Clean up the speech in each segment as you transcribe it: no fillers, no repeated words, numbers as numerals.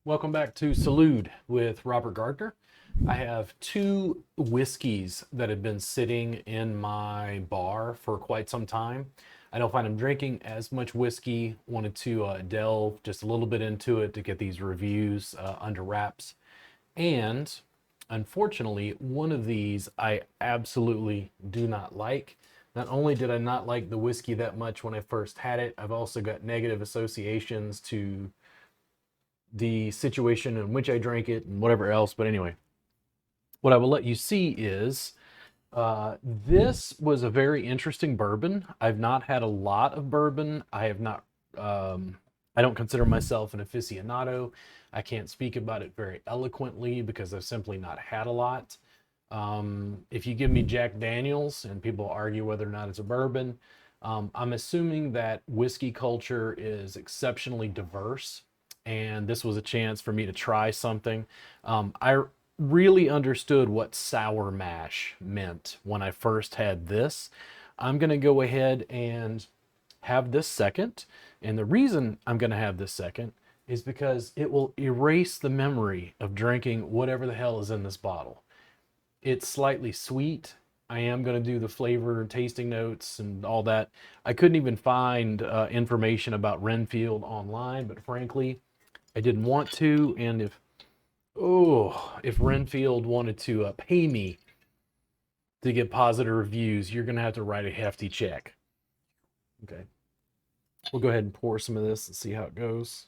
Welcome back to Salud with Robert Gardner. I have two whiskeys that have been sitting in my bar for quite some time. I don't find I'm drinking as much whiskey. Wanted to delve just a little bit into it to get these reviews under wraps. And unfortunately, one of these I absolutely do not like. Not only did I not like the whiskey that much when I first had it, I've also got negative associations to the situation in which I drank it and whatever else. But anyway, what I will let you see is this was a very interesting bourbon. I've not had a lot of bourbon. I have not, I don't consider myself an aficionado. I can't speak about it very eloquently because I've simply not had a lot. If you give me Jack Daniels and people argue whether or not it's a bourbon, I'm assuming that whiskey culture is exceptionally diverse, and this was a chance for me to try something. I really understood what sour mash meant when I first had this. I'm going to go ahead and have this second. And the reason I'm going to have this second is because it will erase the memory of drinking whatever the hell is in this bottle. It's slightly sweet. I am going to do the flavor tasting notes and all that. I couldn't even find information about Renfield online, but frankly, I didn't want to. And if Renfield wanted to pay me to get positive reviews, you're going to have to write a hefty check. Okay. We'll go ahead and pour some of this and see how it goes.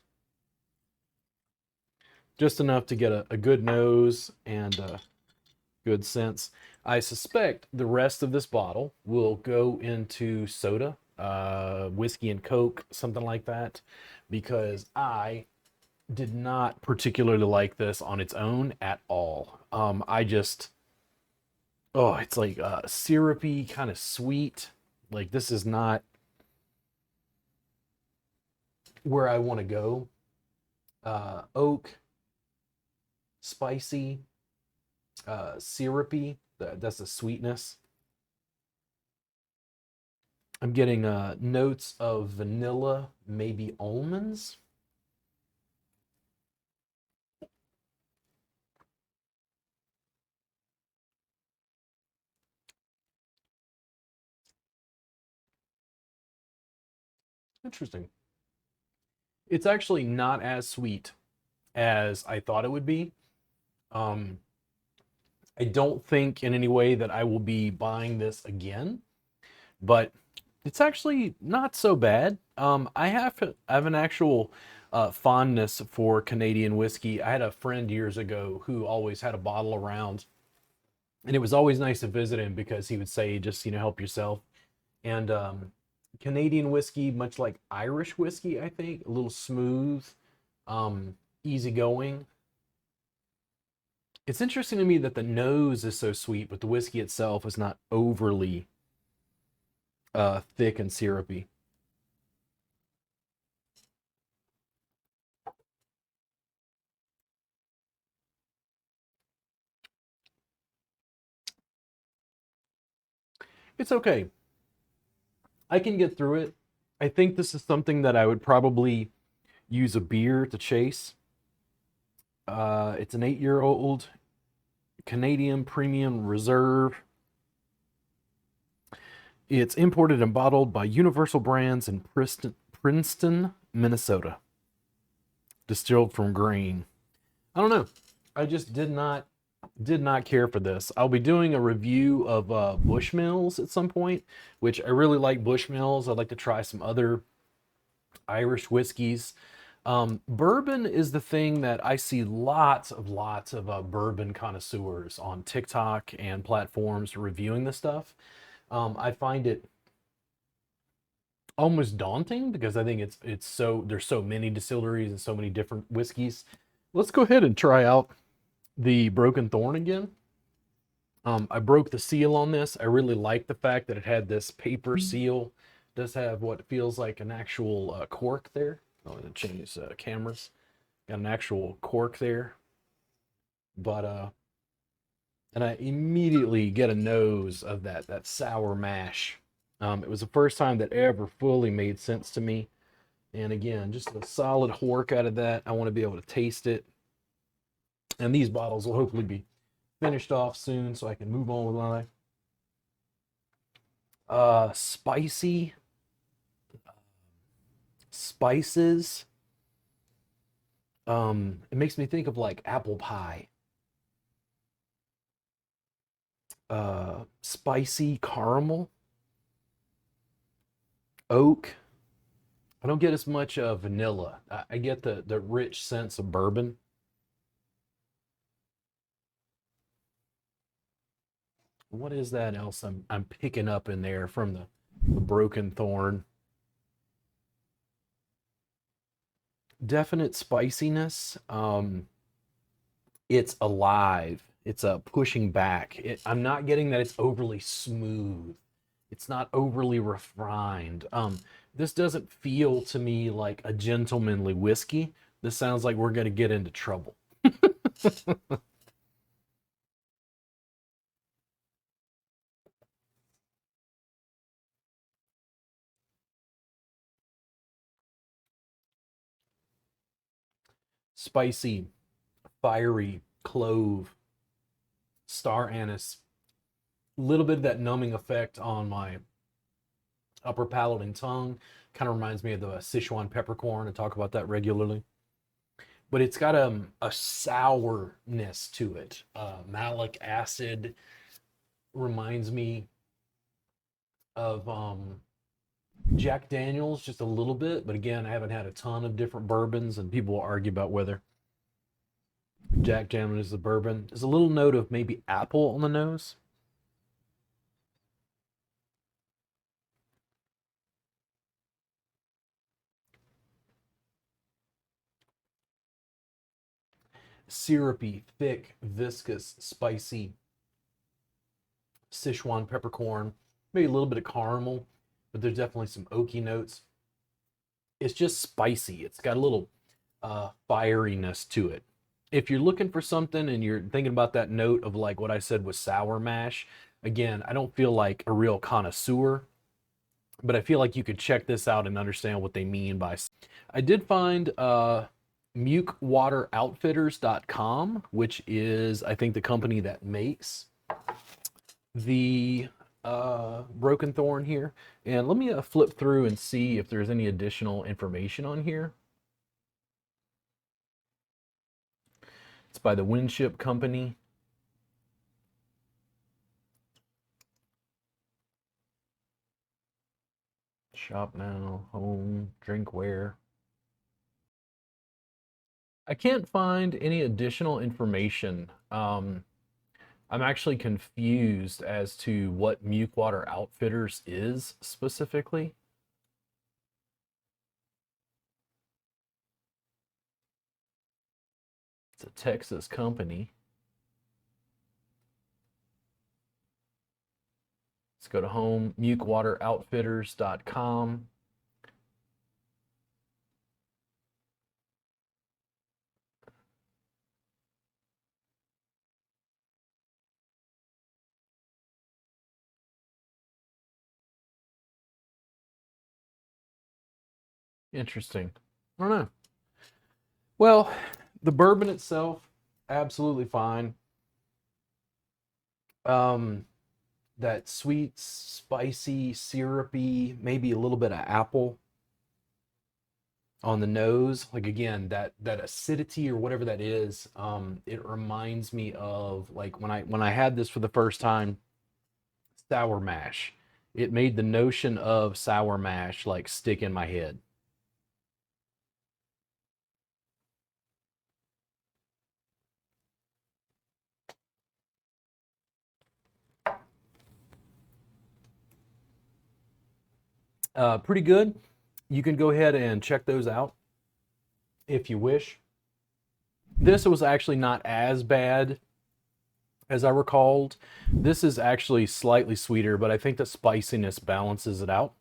Just enough to get a good nose and good sense. I suspect the rest of this bottle will go into soda, whiskey and Coke, something like that, because I did not particularly like this on its own at all. It's like syrupy, kind of sweet. Like, this is not where I want to go. Oak, spicy, syrupy. That's the sweetness. I'm getting notes of vanilla, maybe almonds. Interesting. It's actually not as sweet as I thought it would be. Um, I don't think in any way that I will be buying this again, but it's actually not so bad. I have an actual fondness for Canadian whiskey. I had a friend years ago who always had a bottle around, and it was always nice to visit him because he would say, just help yourself. And Canadian whiskey, much like Irish whiskey, I think, a little smooth, easygoing. It's interesting to me that the nose is so sweet, but the whiskey itself is not overly thick and syrupy. It's okay. I can get through it. I think this is something that I would probably use a beer to chase. It's an 8-year-old Canadian Premium Reserve. It's imported and bottled by Universal Brands in Princeton, Minnesota. Distilled from grain. I don't know. I just did not care for this. I'll be doing a review of Bushmills at some point, which I really like Bushmills. I'd like to try some other Irish whiskeys. Bourbon is the thing that I see lots of bourbon connoisseurs on TikTok and platforms reviewing this stuff. I find it almost daunting because I think it's so there's so many distilleries and so many different whiskeys. Let's go ahead and try out the Broken Thorn again. I broke the seal on this. I really like the fact that it had this paper seal. It does have what feels like an actual cork there. Oh, I'm gonna change cameras. Got an actual cork there, but and I immediately get a nose of that sour mash. It was the first time that ever fully made sense to me, And again, just a solid hork out of that. I want to be able to taste it. And these bottles will hopefully be finished off soon so I can move on with my life. Spicy spices. It makes me think of like apple pie. Spicy caramel, oak. I don't get as much vanilla. I get the rich sense of bourbon. What is that else I'm picking up in there from the broken thorn? Definite spiciness. It's alive. It's pushing back. I'm not getting that it's overly smooth. It's not overly refined. This doesn't feel to me like a gentlemanly whiskey. This sounds like we're going to get into trouble. Spicy, fiery, clove, star anise, a little bit of that numbing effect on my upper palate and tongue. Kind of reminds me of the Sichuan peppercorn. I talk about that regularly. But it's got a sourness to it. Malic acid reminds me of Jack Daniels just a little bit. But again, I haven't had a ton of different bourbons, and people will argue about whether Jack Daniels is a bourbon. There's a little note of maybe apple on the nose. Syrupy, thick, viscous, spicy Sichuan peppercorn, maybe a little bit of caramel, but there's definitely some oaky notes. It's just spicy. It's got a little fieriness to it. If you're looking for something and you're thinking about that note of like what I said with sour mash, again, I don't feel like a real connoisseur, but I feel like you could check this out and understand what they mean by. I did find mukewateroutfitters.com, which is, I think, the company that makes the Broken Thorn here. And let me flip through and see if there's any additional information on here. It's by the Winship Company. Shop now, home, drinkware. I can't find any additional information. I'm actually confused as to what Mukewater Outfitters is specifically. It's a Texas company. Let's go to home, mukewateroutfitters.com. Interesting. I don't know. Well, the bourbon itself, absolutely fine. That sweet, spicy, syrupy, maybe a little bit of apple on the nose. Like again, that acidity or whatever that is, it reminds me of like when I had this for the first time, sour mash. It made the notion of sour mash like stick in my head. Pretty good. You can go ahead and check those out if you wish. This was actually not as bad as I recalled. This is actually slightly sweeter, but I think the spiciness balances it out.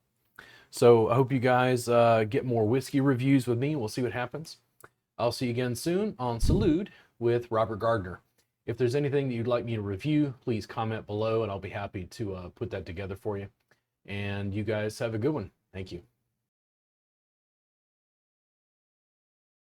So I hope you guys get more whiskey reviews with me. We'll see what happens. I'll see you again soon on Salud with Robert Gardner. If there's anything that you'd like me to review, please comment below and I'll be happy to put that together for you. And you guys have a good one. Thank you.